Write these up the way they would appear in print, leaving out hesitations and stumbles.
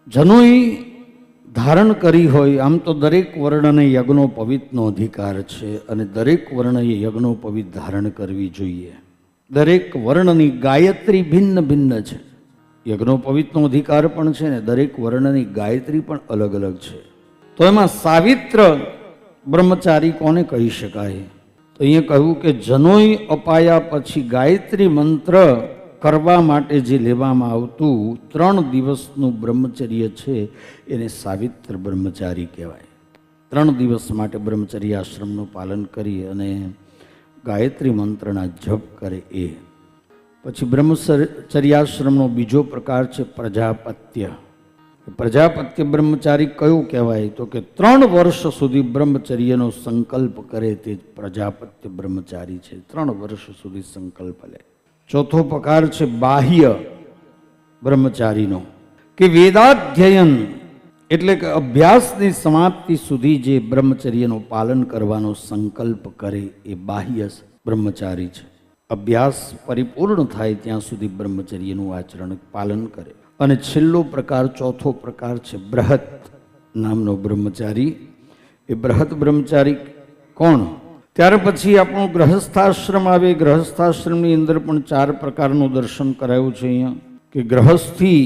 જનોઈ ધારણ કરી હોય, આમ તો દરેક વર્ણને યજ્ઞોપવિતનો અધિકાર છે અને દરેક વર્ણએ યજ્ઞોપવિત ધારણ કરવી જોઈએ. દરેક વર્ણની ગાયત્રી ભિન્ન ભિન્ન છે. યજ્ઞોપવિતનો અધિકાર પણ છે ને દરેક વર્ણની ગાયત્રી પણ અલગ અલગ છે. તો એમાં સાવિત્ર બ્રહ્મચારી કોને કહી શકાય? તો અહીંયા કહ્યું કે જનોઈ અપાયા પછી ગાયત્રી મંત્ર કરવા માટે જે લેવામાં આવતું 3 દિવસનું બ્રહ્મચર્ય છે એને સાવિત્ર બ્રહ્મચારી કહેવાય. 3 દિવસ માટે બ્રહ્મચર્ય આશ્રમનું પાલન કરી અને ગાયત્રી મંત્રના જપ કરે એ. પછી બ્રહ્મચર્યાશ્રમનો બીજો પ્રકાર છે પ્રજાપત્ય. પ્રજાપત્ય બ્રહ્મચારી કયું કહેવાય? તો કે 3 વર્ષ સુધી બ્રહ્મચર્યનો સંકલ્પ કરે તે પ્રજાપત્ય બ્રહ્મચારી છે. 3 વર્ષ સુધી સંકલ્પ લે. ચોથો પ્રકાર છે બાહ્ય બ્રહ્મચારીનો, કે વેદાધ્યયન એટલે કે અભ્યાસની સમાપ્તિ સુધી જે બ્રહ્મચર્યનું પાલન કરવાનો સંકલ્પ કરે એ બાહ્ય બ્રહ્મચારી છે. અભ્યાસ પરિપૂર્ણ થાય ત્યાં સુધી બ્રહ્મચર્યનું આચરણ પાલન કરે. અને છેલ્લો પ્રકાર, ચોથો પ્રકાર છે બૃહત નામનો બ્રહ્મચારી. એ બૃહત બ્રહ્મચારી કોણ? ત્યાર પછી આપણો ગ્રહસ્થાશ્રમ આવે. ગ્રહસ્થાશ્રમની અંદર પણ 4 પ્રકારનું દર્શન કરાયું છે અહીંયા, કે ગ્રહસ્થી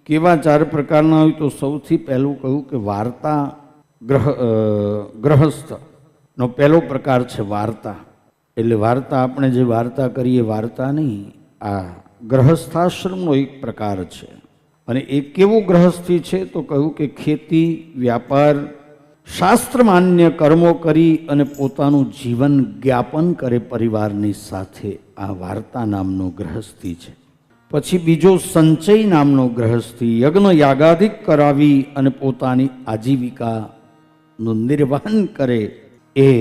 કેવા 4 પ્રકારના હોય. તો સૌથી પહેલું કહ્યું કે વાર્તા. ગ્રહસ્થનો પહેલો પ્રકાર છે વાર્તા. એટલે વાર્તા, આપણે જે વાર્તા કરીએ વાર્તા નહીં, આ ગ્રહસ્થાશ્રમનો એક પ્રકાર છે. અને એ કેવો ગ્રહસ્થી છે? તો કહ્યું કે ખેતી, વ્યાપાર, શાસ્ત્ર માન્ય કર્મો કરી અને પોતાનું જીવન જ્ઞાપન કરે પરિવારની સાથે. આ વાર્તા નામનો ગ્રહસ્થી છે. પછી બીજો સંચય નામનો ગ્રહસ્થી, યજ્ઞ યાગાદિક કરાવી અને પોતાની આજીવિકાનું નિર્વહન કરે એ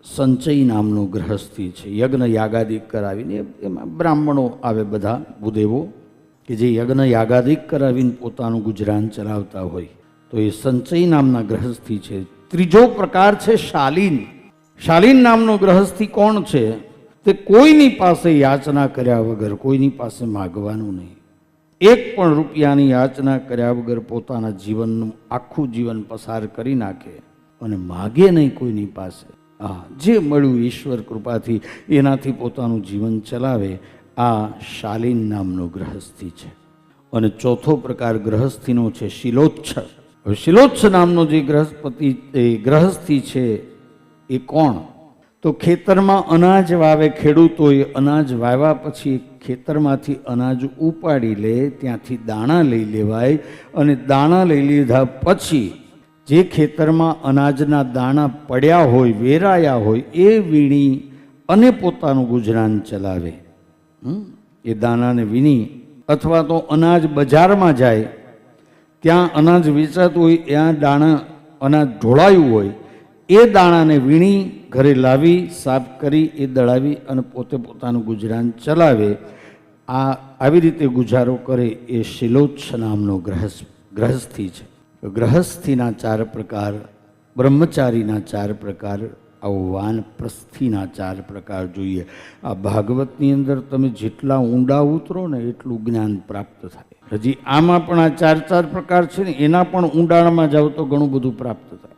સંચય નામનો ગ્રહસ્થી છે. યજ્ઞ યાગાદિક કરાવીને, એમાં બ્રાહ્મણો આવે બધા ભૂદેવો કે જે યજ્ઞ યાગાદિક કરાવીને પોતાનું ગુજરાન ચલાવતા હોય, તો એ સંચય નામના ગ્રહસ્થી છે. ત્રીજો પ્રકાર છે શાલીન. શાલીન નામનો ગ્રહસ્થી કોણ છે? તે કોઈની પાસે યાચના કર્યા વગર, કોઈની પાસે માગવાનું નહીં, 1 પણ રૂપિયાની યાચના કર્યા વગર પોતાના જીવનનું આખું જીવન પસાર કરી નાખે અને માગે નહીં કોઈની પાસે. જે મળ્યું ઈશ્વર કૃપાથી એનાથી પોતાનું જીવન ચલાવે. આ શાલીન નામનો ગ્રહસ્થી છે. અને ચોથો પ્રકાર ગ્રહસ્થીનો છે શિલોચ્છ. હવે શિલોચ્છ નામનો જે ગ્રહસ્થી છે એ કોણ? તો ખેતરમાં અનાજ વાવે ખેડૂતોએ, અનાજ વાવ્યા પછી ખેતરમાંથી અનાજ ઉપાડી લે, ત્યાંથી દાણા લઈ લેવાય અને દાણા લઈ લીધા પછી જે ખેતરમાં અનાજના દાણા પડ્યા હોય, વેરાયા હોય, એ વીણી અને પોતાનું ગુજરાન ચલાવે. એ દાણાને વીણી, અથવા તો અનાજ બજારમાં જાય, ત્યાં અનાજ વેચાતું હોય, ત્યાં અનાજ ઢોળાયું હોય, એ દાણાને વીણી ઘરે લાવી સાફ કરી એ દળાવી અને પોતે પોતાનું ગુજરાન ચલાવે. આવી રીતે ગુજારો કરે એ શિલોચ્છ નામનો ગ્રહસ્થી છે. ગ્રહસ્થીના 4 પ્રકાર, બ્રહ્મચારીના 4 પ્રકાર, આવો વાનપ્રસ્થીના 4 પ્રકાર જોઈએ. આ ભાગવતની અંદર તમે જેટલા ઊંડા ઉતરો ને એટલું જ્ઞાન પ્રાપ્ત થાય. હજી આમાં પણ આ 4 પ્રકાર છે ને, એના પણ ઊંડાણમાં જાઓ તો ઘણું બધું પ્રાપ્ત થાય.